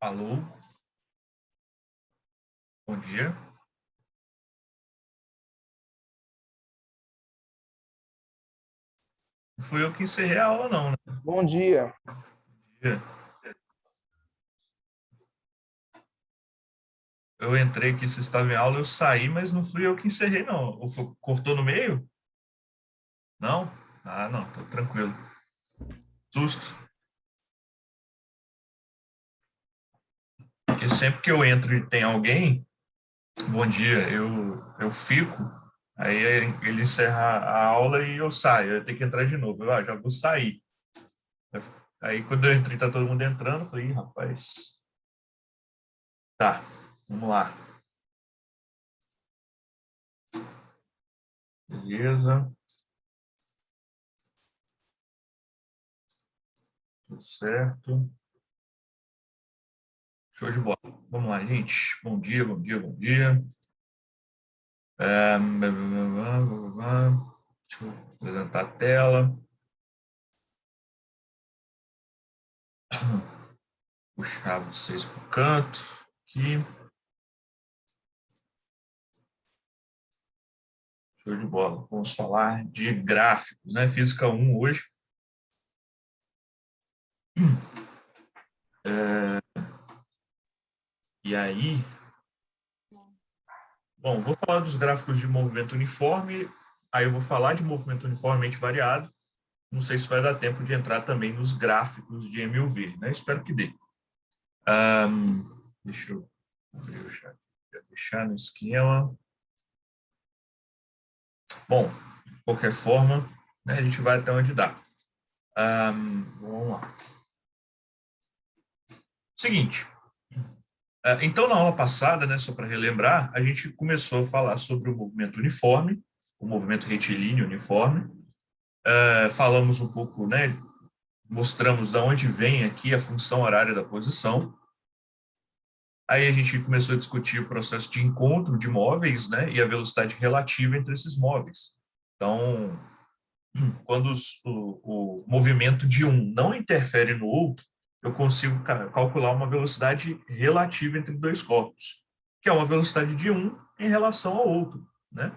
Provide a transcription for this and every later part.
Alô, bom dia. Não fui eu que encerrei a aula, não, né? Bom dia. Bom dia. Eu entrei aqui, você estava em aula, eu saí, mas não fui eu que encerrei, não. Cortou no meio? Não? Ah, não, tô tranquilo. Susto. Porque sempre que eu entro e tem alguém, bom dia, eu fico, aí ele encerra a aula e eu saio, eu tenho que entrar de novo. Já vou sair. Aí quando eu entrei, tá todo mundo entrando, eu falei, ih, rapaz, tá, vamos lá. Beleza, tudo certo. Show de bola. Vamos lá, gente. Bom dia, bom dia, bom dia. Deixa eu apresentar a tela. Puxar vocês para o canto. Aqui. Show de bola. Vamos falar de gráficos, né? Física 1 hoje. E aí, bom, vou falar dos gráficos de movimento uniforme. Aí eu vou falar de movimento uniformemente variado. Não sei se vai dar tempo de entrar também nos gráficos de MUV, né? Espero que dê. Deixa eu abrir o chat. Deixar no esquema. Bom, de qualquer forma, né, a gente vai até onde dá. Vamos lá. Seguinte, então na aula passada, né, só para relembrar, a gente começou a falar sobre o movimento uniforme, o movimento retilíneo uniforme. Falamos um pouco, né, mostramos de onde vem aqui a função horária da posição. Aí a gente começou a discutir o processo de encontro de móveis, né, e a velocidade relativa entre esses móveis. Então, quando o movimento de um não interfere no outro, eu consigo calcular uma velocidade relativa entre dois corpos, que é uma velocidade de um em relação ao outro, né?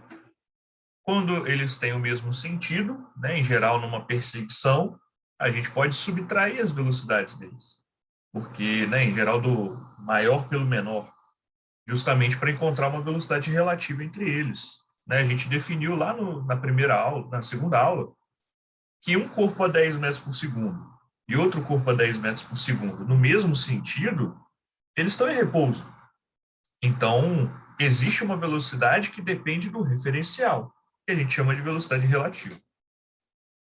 Quando eles têm o mesmo sentido, né, em geral numa perseguição, a gente pode subtrair as velocidades deles, porque, né, em geral do maior pelo menor, justamente para encontrar uma velocidade relativa entre eles. Né? A gente definiu lá na primeira aula, na segunda aula, que um corpo a 10 metros por segundo e outro corpo a 10 metros por segundo, no mesmo sentido, eles estão em repouso. Então, existe uma velocidade que depende do referencial, que a gente chama de velocidade relativa.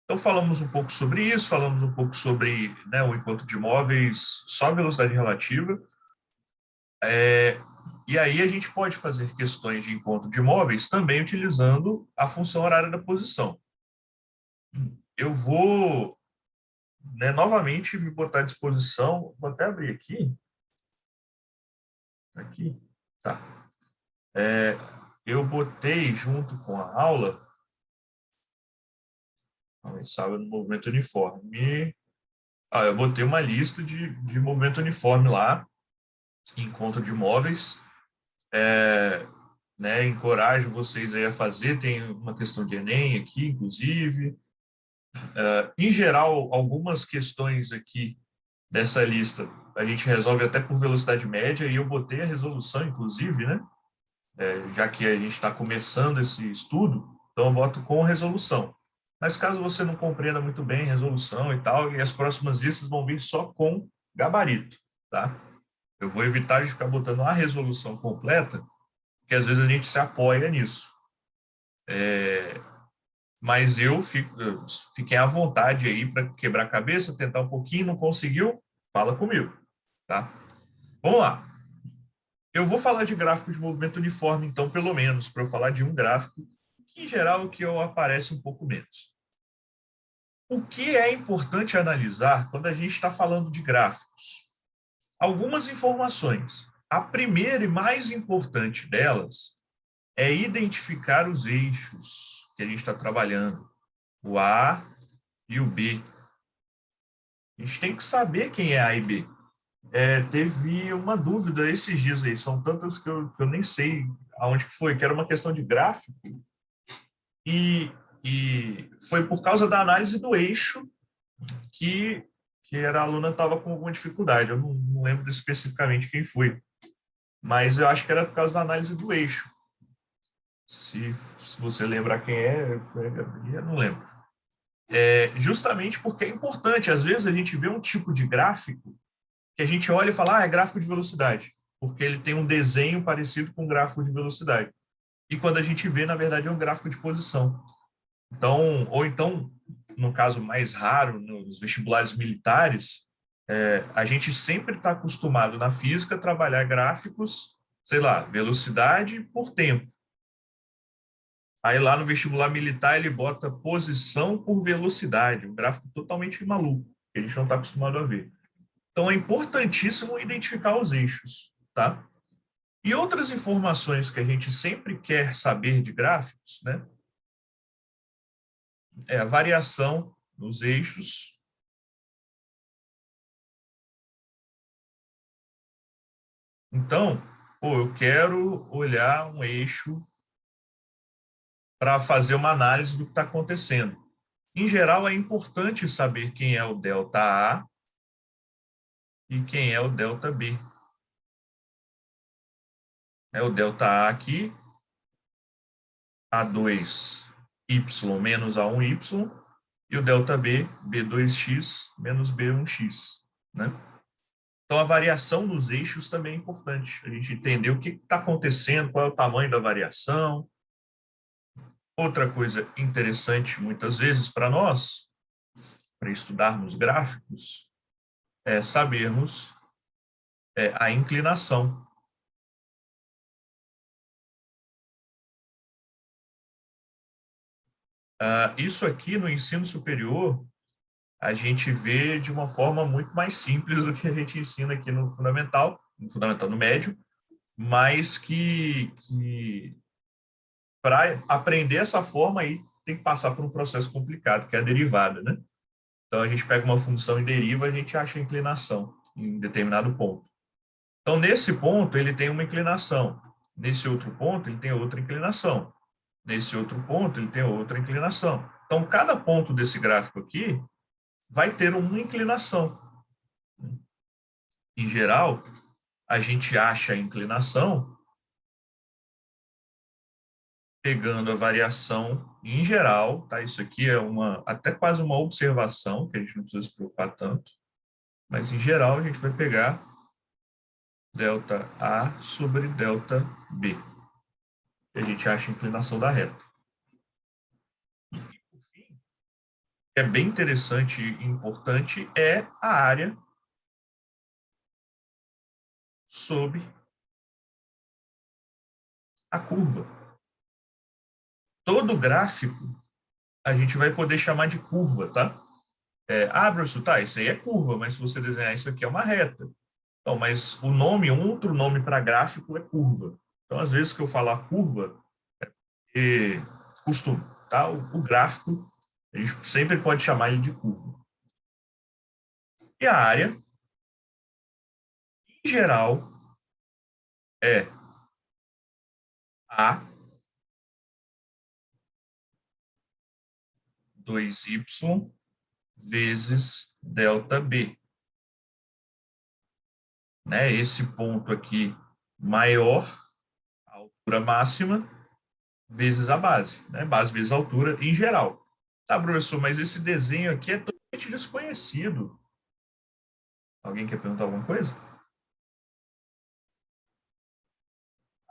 Então, falamos um pouco sobre isso, falamos um pouco sobre, né, o encontro de móveis, só velocidade relativa. E aí a gente pode fazer questões de encontro de móveis também utilizando a função horária da posição. Eu vou, né, novamente me botar à disposição, vou até abrir aqui, tá. Eu botei junto com a aula, sabe, no movimento uniforme. Eu botei uma lista de movimento uniforme lá, encontro de móveis, né, encorajo vocês aí a fazer, tem uma questão de Enem aqui, inclusive. Em geral, algumas questões aqui dessa lista a gente resolve até por velocidade média, e eu botei a resolução, inclusive, né? Já que a gente está começando esse estudo, então eu boto com resolução. Mas caso você não compreenda muito bem resolução e tal, e as próximas listas vão vir só com gabarito, tá? Eu vou evitar de ficar botando a resolução completa, porque às vezes a gente se apoia nisso. Mas fiquem à vontade aí para quebrar a cabeça, tentar um pouquinho, não conseguiu? Fala comigo, tá? Vamos lá. Eu vou falar de gráfico de movimento uniforme, então, pelo menos, para eu falar de um gráfico, que em geral o que eu aparece um pouco menos. O que é importante analisar quando a gente está falando de gráficos? Algumas informações. A primeira e mais importante delas é identificar os eixos que a gente está trabalhando, o A e o B. A gente tem que saber quem é A e B. teve uma dúvida esses dias aí, são tantas que eu nem sei aonde que foi, que era uma questão de gráfico, e foi por causa da análise do eixo que a aluna estava com alguma dificuldade. Eu não lembro especificamente quem foi, mas eu acho que era por causa da análise do eixo. Se você lembrar quem foi a Gabriela, não lembro. Justamente porque é importante. Às vezes a gente vê um tipo de gráfico que a gente olha e fala, é gráfico de velocidade, porque ele tem um desenho parecido com um gráfico de velocidade. E quando a gente vê, na verdade, é um gráfico de posição. Então, ou então, no caso mais raro, nos vestibulares militares, a gente sempre está acostumado na física a trabalhar gráficos, sei lá, velocidade por tempo. Aí lá no vestibular militar ele bota posição por velocidade, um gráfico totalmente maluco, que a gente não está acostumado a ver. Então é importantíssimo identificar os eixos, tá? E outras informações que a gente sempre quer saber de gráficos, né? É a variação nos eixos. Então, eu quero olhar um eixo para fazer uma análise do que está acontecendo. Em geral, é importante saber quem é o delta A e quem é o delta B. O delta A aqui, A2y menos A1y, e o delta B, B2x menos B1x, né? Então, a variação nos eixos também é importante. A gente entender o que está acontecendo, qual é o tamanho da variação. Outra coisa interessante, muitas vezes, para nós, para estudarmos gráficos, é sabermos a inclinação. Isso aqui no ensino superior, a gente vê de uma forma muito mais simples do que a gente ensina aqui no fundamental no médio, mas que para aprender essa forma aí tem que passar por um processo complicado, que é a derivada, né? Então a gente pega uma função e deriva, a gente acha a inclinação em determinado ponto. Então nesse ponto ele tem uma inclinação, nesse outro ponto ele tem outra inclinação, nesse outro ponto ele tem outra inclinação. Então cada ponto desse gráfico aqui vai ter uma inclinação. Em geral, a gente acha a inclinação pegando a variação em geral, tá? Isso aqui é até quase uma observação, que a gente não precisa se preocupar tanto, mas em geral a gente vai pegar delta A sobre delta B, que a gente acha a inclinação da reta. E, por fim, o que é bem interessante e importante é a área sobre a curva. Todo gráfico a gente vai poder chamar de curva, tá? Bruce, tá, isso aí é curva, mas se você desenhar isso aqui é uma reta. Então, mas outro nome para gráfico é curva. Então, às vezes que eu falar curva, é costume, tá? O gráfico, a gente sempre pode chamar ele de curva. E a área, em geral, é A 2y vezes delta B. Né? Esse ponto aqui maior, a altura máxima, vezes a base. Né? Base vezes a altura em geral. Tá, professor, mas esse desenho aqui é totalmente desconhecido. Alguém quer perguntar alguma coisa?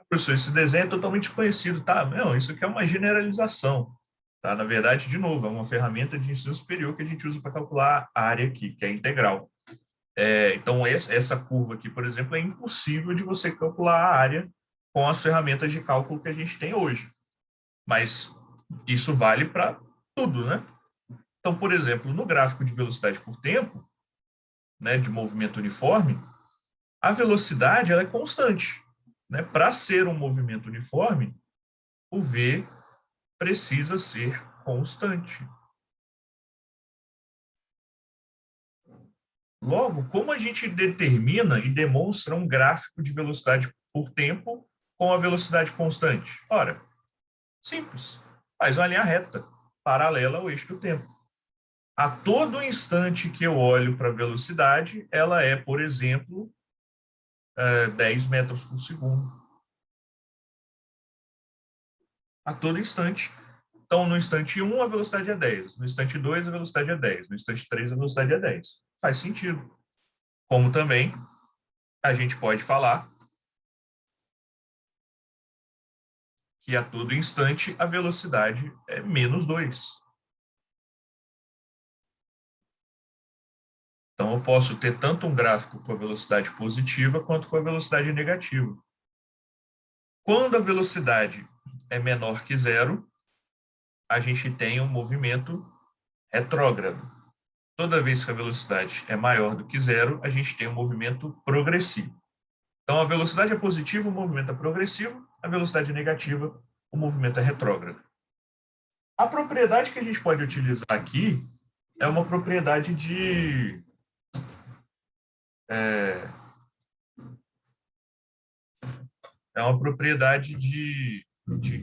Professor, esse desenho é totalmente desconhecido. Tá, não, isso aqui é uma generalização. Tá? Na verdade, de novo, é uma ferramenta de ensino superior que a gente usa para calcular a área aqui, que é integral. Então, essa curva aqui, por exemplo, é impossível de você calcular a área com as ferramentas de cálculo que a gente tem hoje. Mas isso vale para tudo, né? Então, por exemplo, no gráfico de velocidade por tempo, né, de movimento uniforme, a velocidade ela é constante. Né? Para ser um movimento uniforme, o V precisa ser constante. Logo, como a gente determina e demonstra um gráfico de velocidade por tempo com a velocidade constante? Ora, simples. Faz uma linha reta, paralela ao eixo do tempo. A todo instante que eu olho para a velocidade, ela é, por exemplo, 10 metros por segundo. A todo instante. Então, no instante 1, a velocidade é 10. No instante 2, a velocidade é 10. No instante 3, a velocidade é 10. Faz sentido. Como também a gente pode falar que a todo instante a velocidade é menos 2. Então, eu posso ter tanto um gráfico com a velocidade positiva quanto com a velocidade negativa. Quando a velocidade é menor que zero, a gente tem um movimento retrógrado. Toda vez que a velocidade é maior do que zero, a gente tem um movimento progressivo. Então, a velocidade é positiva, o movimento é progressivo, a velocidade é negativa, o movimento é retrógrado. A propriedade que a gente pode utilizar aqui é uma propriedade de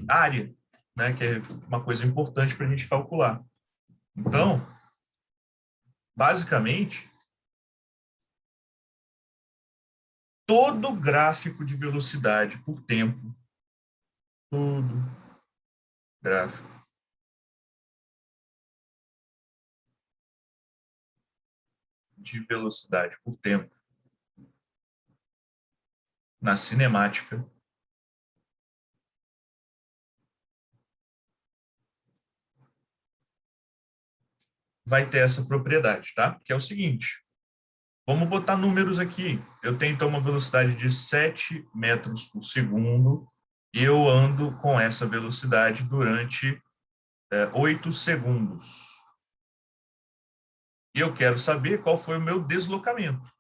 área, né, que é uma coisa importante para a gente calcular. Então, basicamente, todo gráfico de velocidade por tempo, todo gráfico de velocidade por tempo na cinemática vai ter essa propriedade, tá? Que é o seguinte, vamos botar números aqui. Eu tenho, então, uma velocidade de 7 metros por segundo e eu ando com essa velocidade durante 8 segundos. E eu quero saber qual foi o meu deslocamento.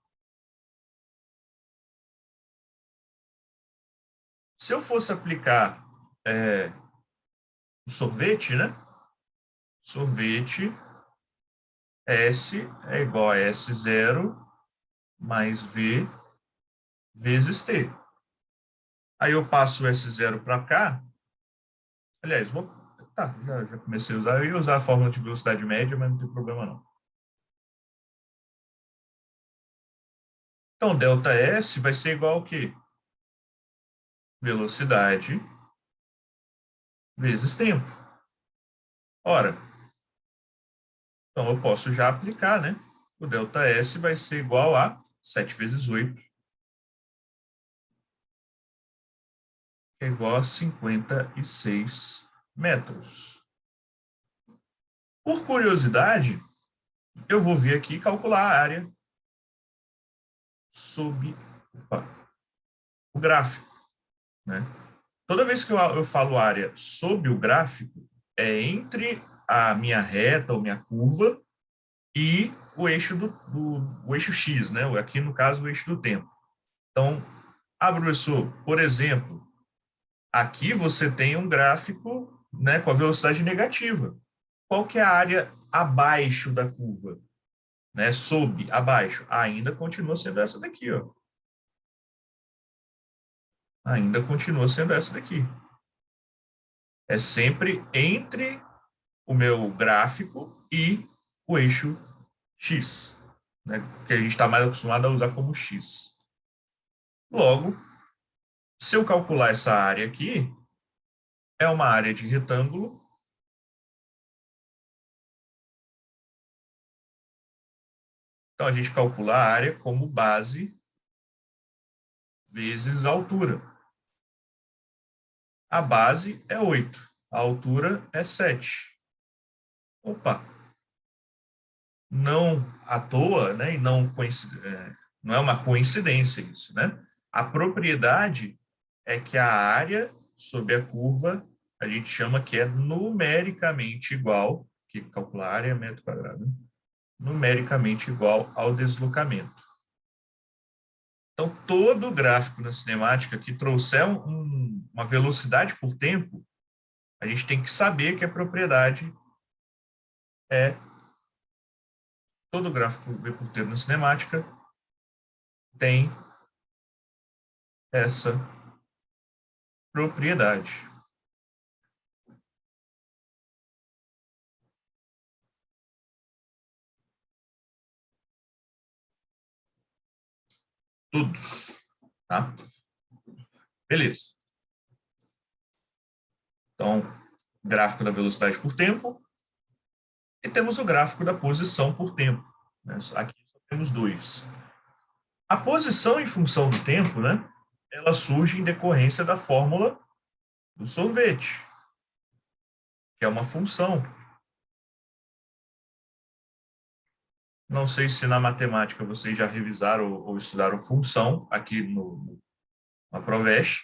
Se eu fosse aplicar o sorvete, né? Sorvete S é igual a S0 mais V vezes T. Aí eu passo o S0 para cá. Aliás, já comecei a usar. Eu ia usar a fórmula de velocidade média, mas não tem problema não. Então, ΔS vai ser igual ao quê? Velocidade vezes tempo. Ora, então eu posso já aplicar, né? O ΔS vai ser igual a 7 vezes 8, que é igual a 56 metros. Por curiosidade, eu vou vir aqui calcular a área sob o gráfico, né? Toda vez que eu falo área sob o gráfico, é entre a minha reta ou minha curva e o eixo o eixo X, né? Aqui no caso o eixo do tempo. Então, professor, por exemplo, aqui você tem um gráfico, né, com a velocidade negativa. Qual que é a área abaixo da curva? Né, sob, abaixo. Ainda continua sendo essa daqui, ó. Ainda continua sendo essa daqui. É sempre entre o meu gráfico e o eixo X, né, que a gente está mais acostumado a usar como X. Logo, se eu calcular essa área aqui, é uma área de retângulo. Então, a gente calcula a área como base vezes a altura. A base é 8, a altura é 7. Opa, não à toa, né, e não é uma coincidência isso, né? A propriedade é que a área sob a curva a gente chama que é numericamente igual, que calcular a área é metro quadrado, né? Numericamente igual ao deslocamento. Então, todo gráfico na cinemática que trouxer uma velocidade por tempo, a gente tem que saber que a propriedade é todo gráfico V por T na cinemática tem essa propriedade. Todos, tá? Beleza. Então, gráfico da velocidade por tempo e temos o gráfico da posição por tempo, né? Aqui só temos dois. A posição em função do tempo, né? Ela surge em decorrência da fórmula do sorvete, que é uma função. Não sei se na matemática vocês já revisaram ou estudaram função aqui na Provest,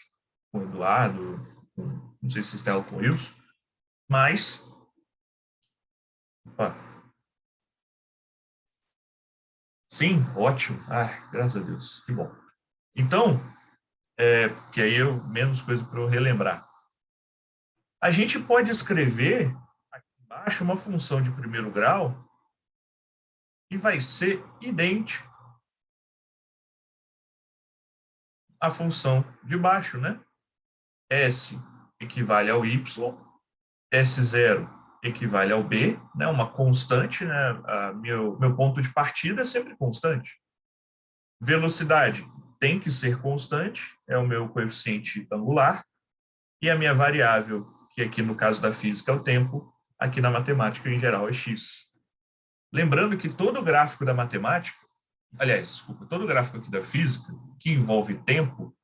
com o Eduardo, não sei se vocês têm aula com o Wilson, mas... Opa, sim, ótimo. Ah, graças a Deus, que bom. Então, que aí menos coisa para eu relembrar. A gente pode escrever aqui embaixo uma função de primeiro grau e vai ser idêntico à função de baixo, né? S equivale ao Y, S0 equivale ao B, né? Uma constante, né? Meu ponto de partida é sempre constante. Velocidade tem que ser constante, é o meu coeficiente angular, e a minha variável, que aqui no caso da física é o tempo, aqui na matemática em geral é x. Lembrando que todo gráfico da matemática, aliás, desculpa, todo gráfico aqui da física, que envolve tempo,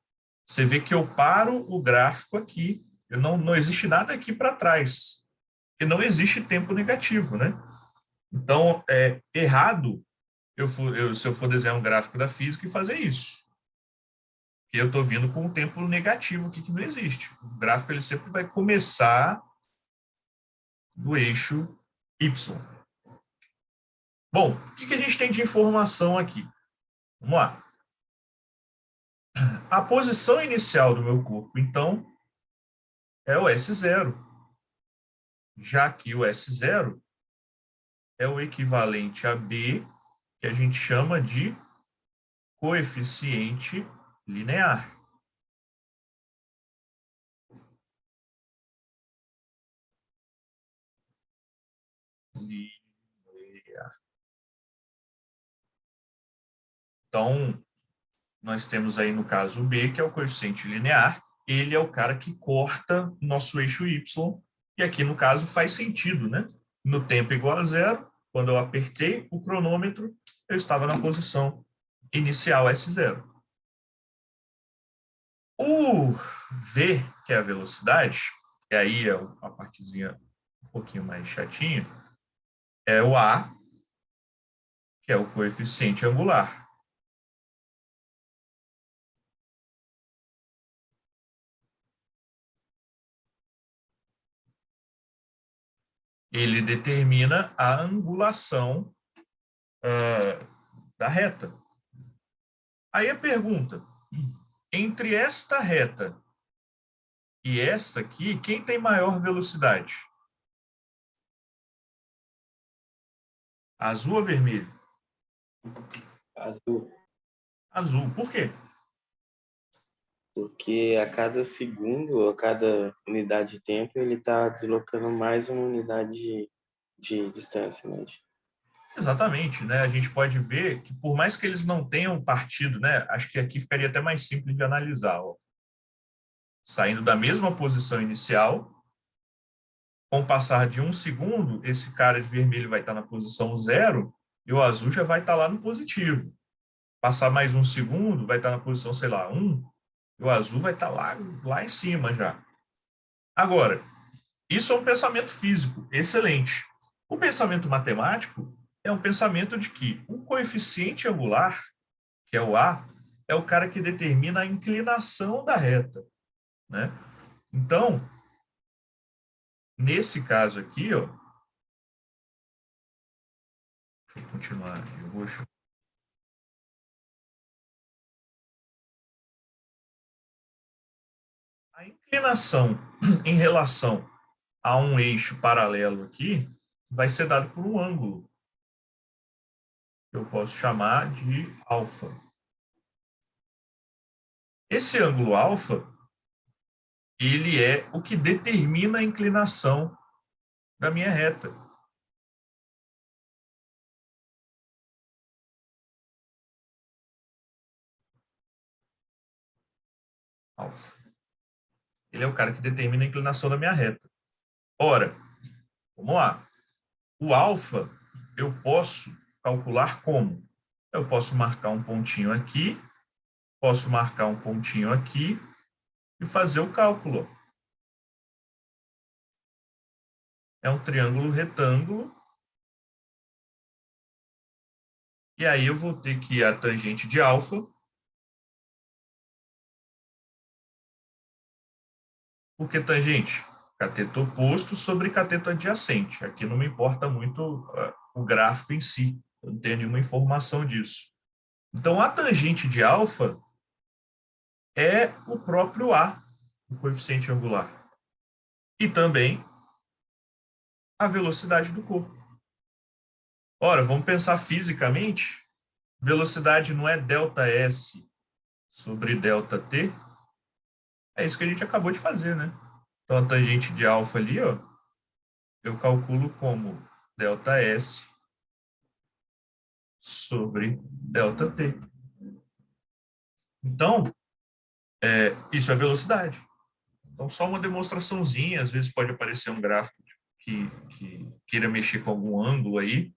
você vê que eu paro o gráfico aqui, não existe nada aqui para trás, porque não existe tempo negativo, né? Então, é errado se eu for desenhar um gráfico da física e fazer isso. Porque eu estou vindo com um tempo negativo aqui que não existe. O gráfico ele sempre vai começar do eixo Y. Bom, o que a gente tem de informação aqui? Vamos lá. A posição inicial do meu corpo, então, é o S0, já que o S0 é o equivalente a B, que a gente chama de coeficiente linear. Linear. Então, nós temos aí no caso o B, que é o coeficiente linear, ele é o cara que corta nosso eixo Y, e aqui no caso faz sentido, né? No tempo igual a zero, quando eu apertei o cronômetro, eu estava na posição inicial S0. O V, que é a velocidade, e aí é a partezinha um pouquinho mais chatinha, é o A, que é o coeficiente angular. Ele determina a angulação da reta. Aí a pergunta, entre esta reta e esta aqui, quem tem maior velocidade? Azul ou vermelho? Azul. Azul. Por quê? Porque a cada segundo, a cada unidade de tempo, ele está deslocando mais uma unidade de distância, né? Exatamente, né? A gente pode ver que por mais que eles não tenham partido, né? Acho que aqui ficaria até mais simples de analisar, ó. Saindo da mesma posição inicial, com o passar de um segundo, esse cara de vermelho vai estar na posição zero e o azul já vai estar lá no positivo. Passar mais um segundo, vai estar na posição, sei lá, 1, e o azul vai estar lá em cima já. Agora, isso é um pensamento físico excelente. O pensamento matemático é um pensamento de que o coeficiente angular, que é o A, é o cara que determina a inclinação da reta, né? Então, nesse caso aqui, ó, deixa eu continuar de roxo. A inclinação em relação a um eixo paralelo aqui vai ser dado por um ângulo. eu posso chamar de alfa. Esse ângulo alfa, ele é o que determina a inclinação da minha reta. Alfa. Ele é o cara que determina a inclinação da minha reta. Ora, vamos lá. O alfa eu posso calcular como? Eu posso marcar um pontinho aqui, posso marcar um pontinho aqui e fazer o cálculo. É um triângulo retângulo. E aí eu vou ter que a tangente de alfa, porque tangente, cateto oposto sobre cateto adjacente. Aqui não me importa muito o gráfico em si, eu não tenho nenhuma informação disso. Então, a tangente de alfa é o próprio A, o coeficiente angular. E também a velocidade do corpo. Ora, vamos pensar fisicamente, velocidade não é ΔS sobre ΔT? É isso que a gente acabou de fazer, né? Então, a tangente de alfa ali, ó, eu calculo como ΔS sobre ΔT. Então, isso é velocidade. Então, só uma demonstraçãozinha, às vezes pode aparecer um gráfico que queira mexer com algum ângulo aí.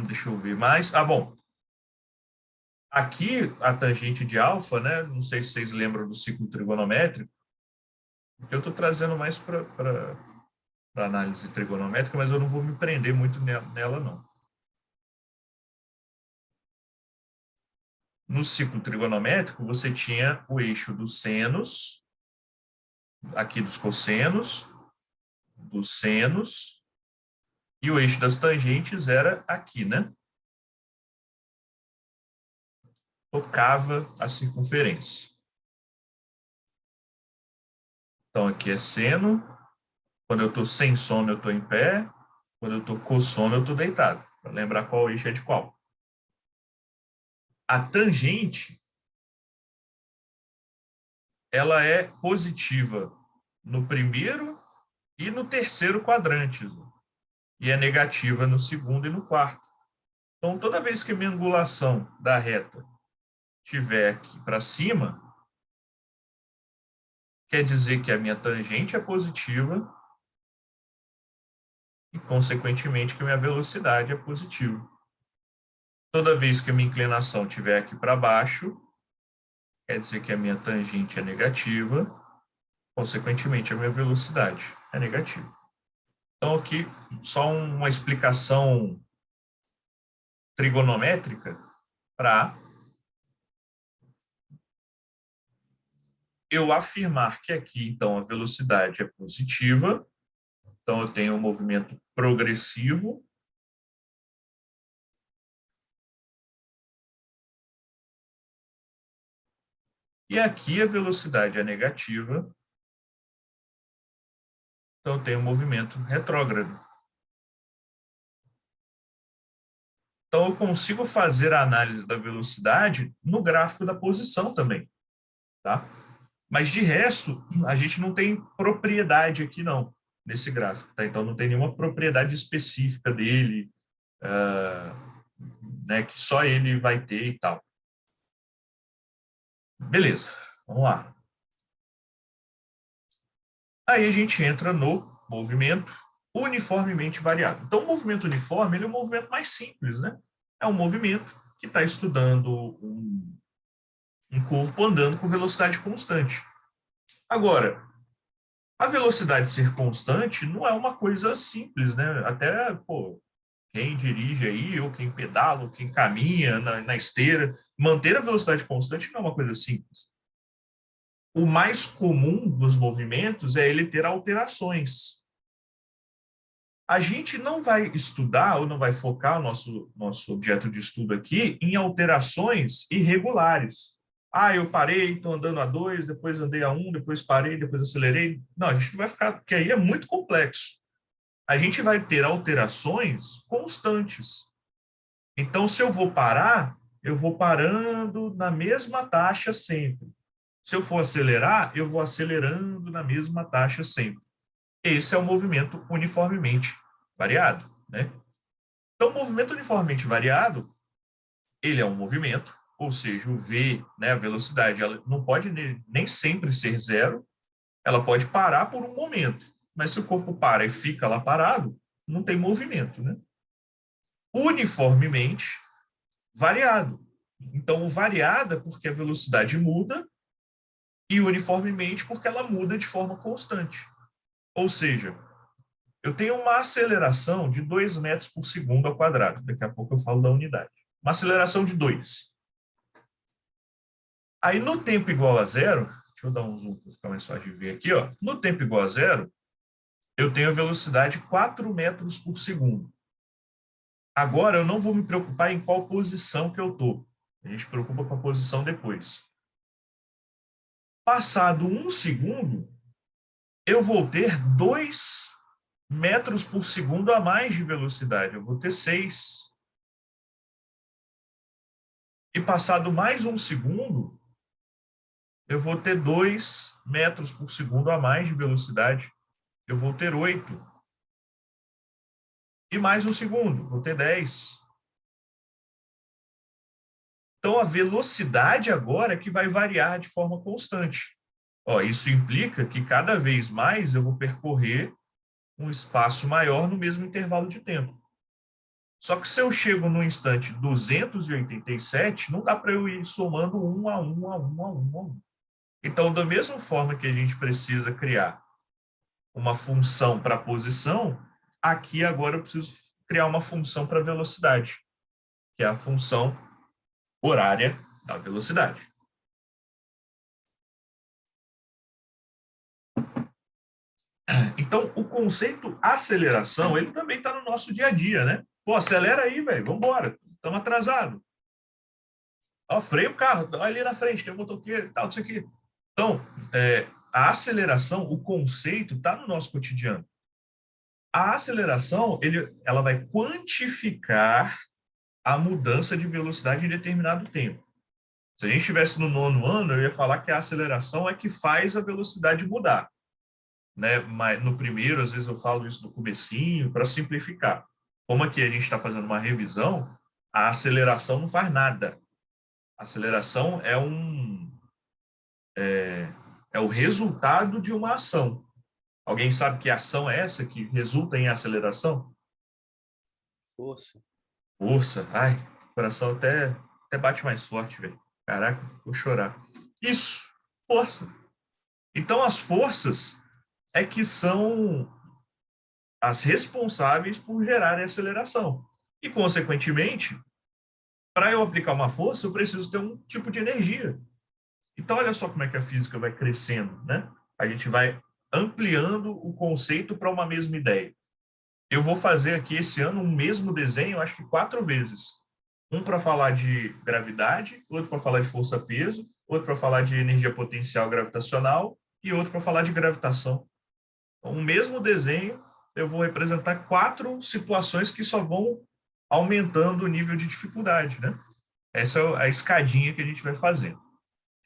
Deixa eu ver mais. Bom. Aqui, a tangente de alfa, né? Não sei se vocês lembram do ciclo trigonométrico. Eu estou trazendo mais para análise trigonométrica, mas eu não vou me prender muito nela, não. No ciclo trigonométrico, você tinha o eixo dos senos, aqui dos cossenos, dos senos, e o eixo das tangentes era aqui, né? Tocava a circunferência. Então, aqui é seno. Quando eu estou sem sono, eu estou em pé. Quando eu estou com sono, eu estou deitado. Para lembrar qual eixo é de qual. A tangente, ela é positiva no primeiro e no terceiro quadrantes. E é negativa no segundo e no quarto. Então, toda vez que a minha angulação da reta estiver aqui para cima, quer dizer que a minha tangente é positiva e, consequentemente, que a minha velocidade é positiva. Toda vez que a minha inclinação estiver aqui para baixo, quer dizer que a minha tangente é negativa, consequentemente, a minha velocidade é negativa. Então, aqui, só uma explicação trigonométrica para eu afirmar que aqui, então, a velocidade é positiva, então eu tenho um movimento progressivo, e aqui a velocidade é negativa, então eu tenho um movimento retrógrado. Então eu consigo fazer a análise da velocidade no gráfico da posição também, tá? Mas de resto, a gente não tem propriedade aqui não, nesse gráfico, tá? Então não tem nenhuma propriedade específica dele, né, que só ele vai ter e tal. Beleza, vamos lá. Aí a gente entra no movimento uniformemente variado. Então, o movimento uniforme ele é um movimento mais simples, né? É um movimento que está estudando um corpo andando com velocidade constante. Agora, a velocidade ser constante não é uma coisa simples, né? Até, pô, quem dirige aí, ou quem pedala, ou quem caminha na esteira, manter a velocidade constante não é uma coisa simples. O mais comum dos movimentos é ele ter alterações. A gente não vai estudar ou não vai focar o nosso objeto de estudo aqui em alterações irregulares. Eu parei, estou andando a 2, depois andei a 1, depois parei, depois acelerei. Não, a gente não vai ficar, porque aí é muito complexo. A gente vai ter alterações constantes. Então, se eu vou parar, eu vou parando na mesma taxa sempre. Se eu for acelerar, eu vou acelerando na mesma taxa sempre. Esse é o movimento uniformemente variado, né? Então, o movimento uniformemente variado, ele é um movimento, ou seja, o v, né, a velocidade, ela não pode nem sempre ser zero, ela pode parar por um momento, mas se o corpo para e fica lá parado, não tem movimento, né? Uniformemente variado. Então, o variado é porque a velocidade muda e uniformemente porque ela muda de forma constante. Ou seja, eu tenho uma aceleração de 2 metros por segundo ao quadrado. Daqui a pouco eu falo da unidade. Uma aceleração de 2. Aí, no tempo igual a zero, deixa eu dar um zoom para ficar mais fácil de ver aqui, ó. No tempo igual a zero, eu tenho a velocidade 4 metros por segundo. Agora, eu não vou me preocupar em qual posição que eu estou. A gente se preocupa com a posição depois. Passado 1 segundo, eu vou ter 2 metros por segundo a mais de velocidade. Eu vou ter 6. E passado mais 1 segundo, eu vou ter 2 metros por segundo a mais de velocidade. Eu vou ter 8. E mais 1 segundo, vou ter 10. Então, a velocidade agora é que vai variar de forma constante. Ó, isso implica que cada vez mais eu vou percorrer um espaço maior no mesmo intervalo de tempo. Só que se eu chego no instante 287, não dá para eu ir somando 1 a 1 a 1 a 1 a 1. Então, da mesma forma que a gente precisa criar uma função para posição, aqui agora eu preciso criar uma função para velocidade, que é a função horária da velocidade. Então, o conceito aceleração, ele também está no nosso dia a dia, né? Pô, acelera aí, velho, vamos embora, estamos atrasados. Ó, freia o carro, olha ali na frente, tem um motoqueiro e tal, isso aqui. Então, a aceleração, o conceito está no nosso cotidiano. A aceleração, ela vai quantificar a mudança de velocidade em determinado tempo. Se a gente estivesse no 9º ano, eu ia falar que a aceleração é que faz a velocidade mudar, né? Mas no primeiro, às vezes eu falo isso no comecinho, para simplificar. Como aqui a gente está fazendo uma revisão, a aceleração não faz nada. A aceleração é o resultado de uma ação. Alguém sabe que ação é essa que resulta em aceleração? Força. Força. Ai, o coração até bate mais forte, velho. Caraca, vou chorar. Isso, força. Então, as forças é que são as responsáveis por gerarem aceleração. E, consequentemente, para eu aplicar uma força, eu preciso ter um tipo de energia. Então, olha só como é que a física vai crescendo, né? A gente vai ampliando o conceito para uma mesma ideia. Eu vou fazer aqui esse ano um mesmo desenho, acho que 4 vezes. Um para falar de gravidade, outro para falar de força-peso, outro para falar de energia potencial gravitacional e outro para falar de gravitação. Então, um mesmo desenho, eu vou representar 4 situações que só vão aumentando o nível de dificuldade, né? Essa é a escadinha que a gente vai fazer.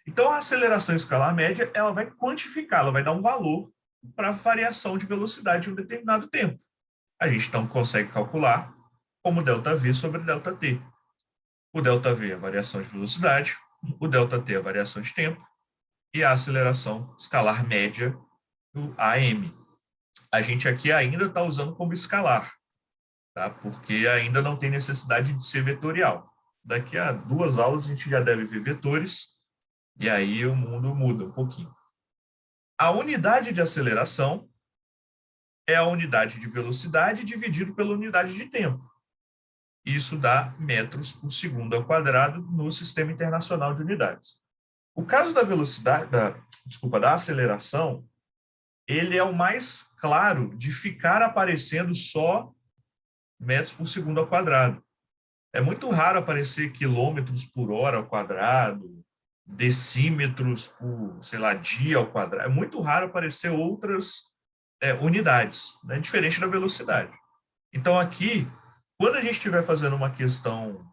Então, a aceleração escalar média, ela vai quantificar, ela vai dar um valor para a variação de velocidade em um determinado tempo. A gente então consegue calcular como ΔV sobre ΔT. O ΔV é a variação de velocidade, o ΔT é a variação de tempo e a aceleração escalar média, o AM. A gente aqui ainda está usando como escalar, tá? Porque ainda não tem necessidade de ser vetorial. Daqui a 2 aulas a gente já deve ver vetores e aí o mundo muda um pouquinho. A unidade de aceleração é a unidade de velocidade dividido pela unidade de tempo. Isso dá metros por segundo ao quadrado no Sistema Internacional de Unidades. O caso da velocidade, da aceleração, ele é o mais claro de ficar aparecendo só metros por segundo ao quadrado. É muito raro aparecer quilômetros por hora ao quadrado, decímetros por, sei lá, dia ao quadrado. É muito raro aparecer outras unidades, né, diferente da velocidade. Então, aqui, Quando a gente estiver fazendo uma questão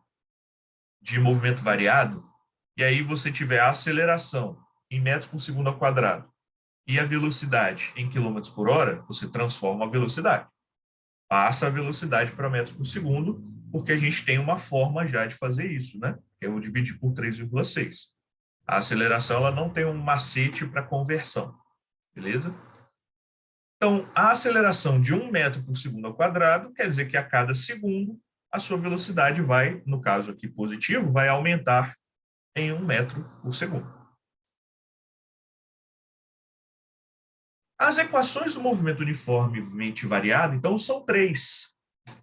de movimento variado, e aí você tiver a aceleração em metros por segundo ao quadrado e a velocidade em quilômetros por hora, você transforma a velocidade. Passa a velocidade para metros por segundo, porque a gente tem uma forma já de fazer isso, né? Que é o dividir por 3,6. A aceleração ela não tem um macete para conversão, beleza? Então, a aceleração de 1 metro por segundo ao quadrado quer dizer que a cada segundo a sua velocidade vai, no caso aqui positivo, vai aumentar em 1 metro por segundo. As equações do movimento uniformemente variado, então, são três.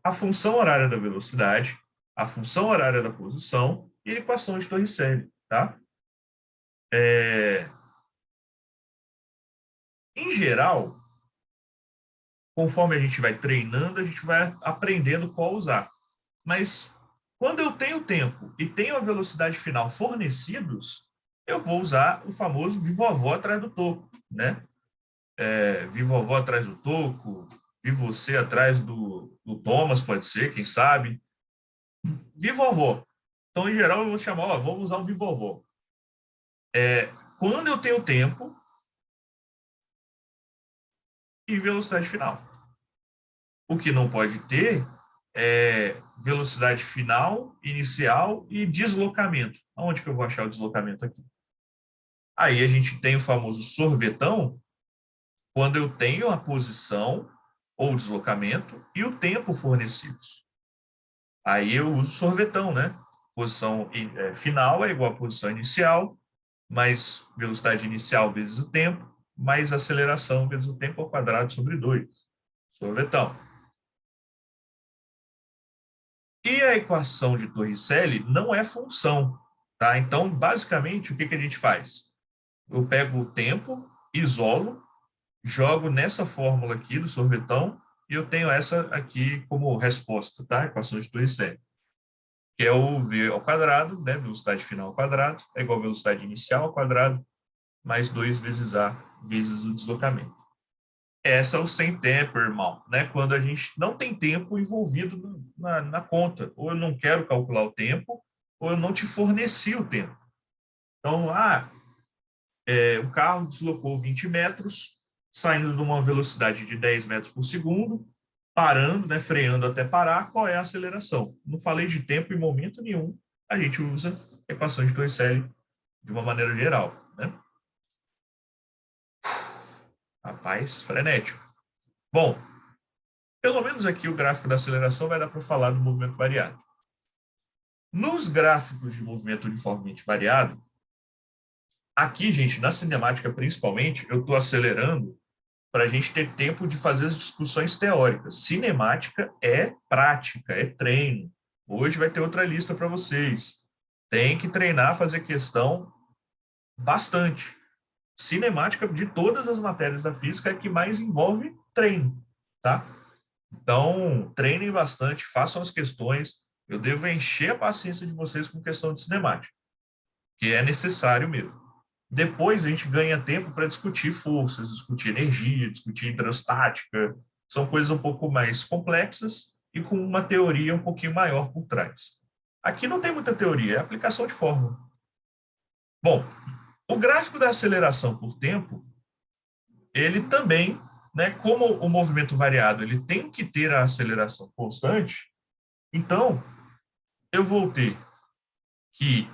A função horária da velocidade, a função horária da posição e a equação de Torricelli, tá? Em geral, conforme a gente vai treinando, a gente vai aprendendo qual usar. Mas quando eu tenho tempo e tenho a velocidade final fornecidos, eu vou usar o famoso vovó atrás do toco, né? Vovó atrás do toco, você atrás do Thomas, pode ser, quem sabe. Vovó. Então, em geral, eu vou chamar, ó, vamos usar um vovó. Quando eu tenho tempo e velocidade final. O que não pode ter é velocidade final, inicial e deslocamento. Onde que eu vou achar o deslocamento aqui? Aí a gente tem o famoso sorvetão, quando eu tenho a posição ou deslocamento e o tempo fornecidos. Aí eu uso sorvetão, né? Posição final é igual a posição inicial, mais velocidade inicial vezes o tempo, mais aceleração vezes o tempo ao quadrado sobre 2. Sorvetão. E a equação de Torricelli não é função, tá? Então, basicamente, o que a gente faz? Eu pego o tempo, isolo, jogo nessa fórmula aqui do sorvetão e eu tenho essa aqui como resposta, tá? Equação de Torricelli, que é o v ao quadrado, né? Velocidade final ao quadrado, é igual a velocidade inicial ao quadrado, mais 2 vezes a vezes o deslocamento. Essa é o sem tempo, irmão, né? Quando a gente não tem tempo envolvido na conta, ou eu não quero calcular o tempo, ou eu não te forneci o tempo. Então, o carro deslocou 20 metros, saindo de uma velocidade de 10 metros por segundo, parando, né, freando até parar, qual é a aceleração? Não falei de tempo em momento nenhum, a gente usa a equação de Torricelli de uma maneira geral, né? Rapaz, frenético. Bom, pelo menos aqui o gráfico da aceleração vai dar para falar do movimento variado. Nos gráficos de movimento uniformemente variado, aqui, gente, na cinemática principalmente, eu estou acelerando para a gente ter tempo de fazer as discussões teóricas. Cinemática é prática, é treino. Hoje vai ter outra lista para vocês. Tem que treinar, fazer questão bastante. Cinemática de todas as matérias da física é que mais envolve treino, tá? Então, treinem bastante, façam as questões. Eu devo encher a paciência de vocês com questão de cinemática, que é necessário mesmo. Depois a gente ganha tempo para discutir forças, discutir energia, discutir hidrostática. São coisas um pouco mais complexas e com uma teoria um pouquinho maior por trás. Aqui não tem muita teoria, é aplicação de fórmula. Bom, o gráfico da aceleração por tempo, ele também, né, como o movimento variado, ele tem que ter a aceleração constante, então eu vou ter que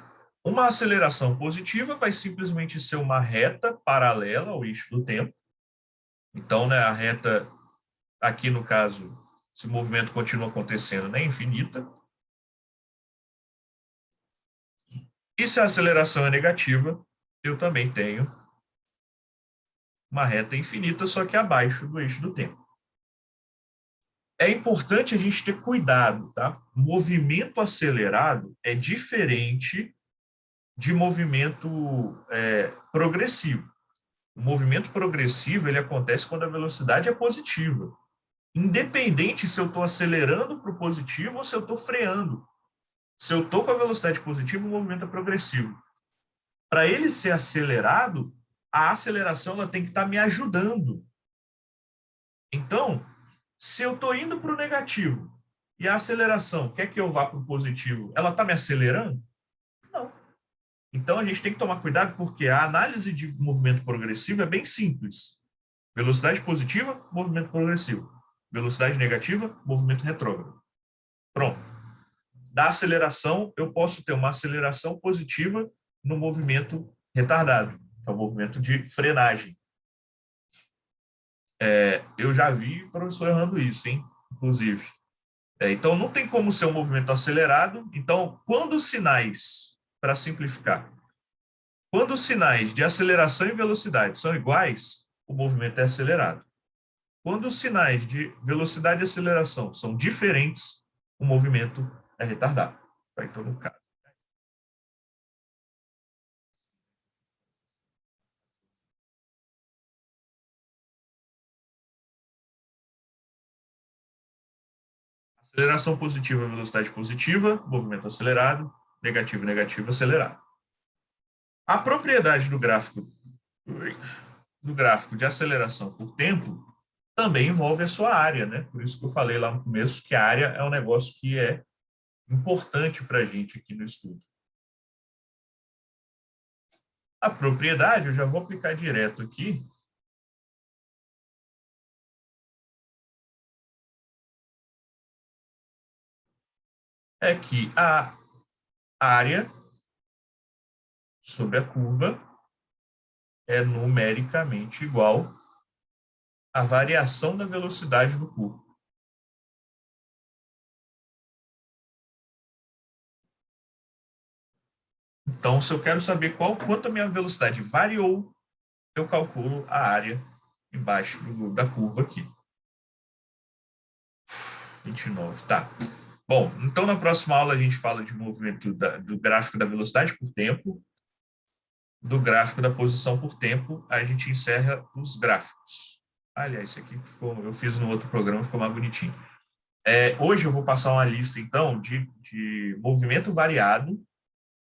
uma aceleração positiva vai simplesmente ser uma reta paralela ao eixo do tempo. Então, né, a reta, aqui no caso, se o movimento continua acontecendo, né, infinita. E se a aceleração é negativa, eu também tenho uma reta infinita, só que abaixo do eixo do tempo. É importante a gente ter cuidado, tá? Movimento acelerado é diferente de movimento progressivo. O movimento progressivo ele acontece quando a velocidade é positiva. Independente se eu estou acelerando para o positivo ou se eu estou freando. Se eu estou com a velocidade positiva, o movimento é progressivo. Para ele ser acelerado, a aceleração ela tem que estar me ajudando. Então, se eu estou indo para o negativo E a aceleração, quer que eu vá para o positivo? Ela está me acelerando? Não. Então, a gente tem que tomar cuidado porque a análise de movimento progressivo é bem simples. Velocidade positiva, movimento progressivo. Velocidade negativa, movimento retrógrado. Pronto. Da aceleração, eu posso ter uma aceleração positiva no movimento retardado, que é o movimento de frenagem. Eu já vi professor errando isso, hein? Inclusive. Então, não tem como ser um movimento acelerado. Então, quando os sinais, para simplificar, quando os sinais de aceleração e velocidade são iguais, o movimento é acelerado. Quando os sinais de velocidade e aceleração são diferentes, o movimento é retardado. Então, no caso. Aceleração positiva, velocidade positiva, movimento acelerado, negativo, negativo, acelerado. A propriedade do gráfico de aceleração por tempo também envolve a sua área, né? Por isso que eu falei lá no começo que a área é um negócio que é importante para a gente aqui no estudo. A propriedade, eu já vou aplicar direto aqui. É que a área sobre a curva é numericamente igual à variação da velocidade do corpo. Então, se eu quero saber quanto a minha velocidade variou, eu calculo a área embaixo da curva aqui. 29, tá. Bom, então na próxima aula a gente fala de movimento do gráfico da velocidade por tempo, do gráfico da posição por tempo, aí a gente encerra os gráficos. Aliás, isso aqui eu fiz no outro programa, ficou mais bonitinho. Hoje eu vou passar uma lista, então, de movimento variado,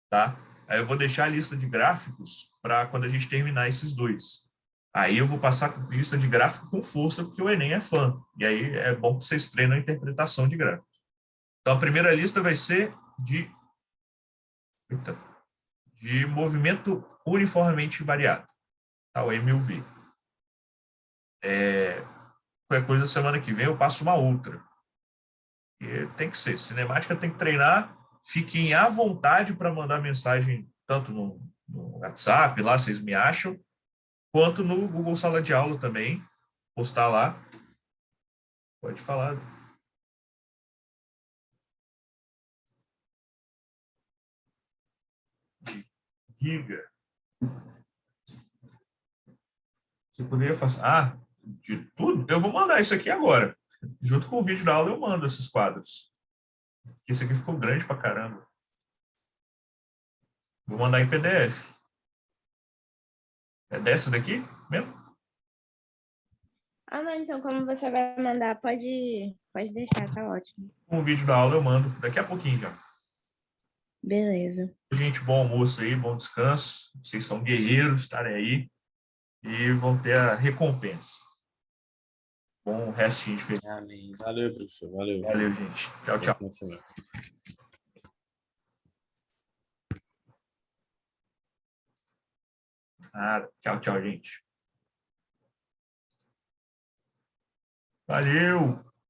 tá? Aí eu vou deixar a lista de gráficos para quando a gente terminar esses dois. Aí eu vou passar a lista de gráfico com força, porque o Enem é fã. E aí é bom que vocês treinam a interpretação de gráfico. Então, a primeira lista vai ser de movimento uniformemente variado, tá? O MUV. Qualquer coisa, semana que vem eu passo uma outra. E tem que ser. Cinemática tem que treinar. Fiquem à vontade para mandar mensagem, tanto no WhatsApp, lá vocês me acham, quanto no Google Sala de Aula também. Postar lá. Pode falar. Giga. Você poderia fazer. Ah, de tudo? Eu vou mandar isso aqui agora. Junto com o vídeo da aula eu mando esses quadros. Isso aqui ficou grande pra caramba. Vou mandar em PDF. É dessa daqui mesmo? Ah, não, então como você vai mandar, pode deixar, tá ótimo. Com o vídeo da aula eu mando daqui a pouquinho já. Beleza. Gente, bom almoço aí, bom descanso. Vocês são guerreiros, estarem aí e vão ter a recompensa. Bom restinho de feliz. Amém. Valeu, professor. Valeu. Valeu, gente. Tchau, tchau. Tchau, tchau, gente. Valeu!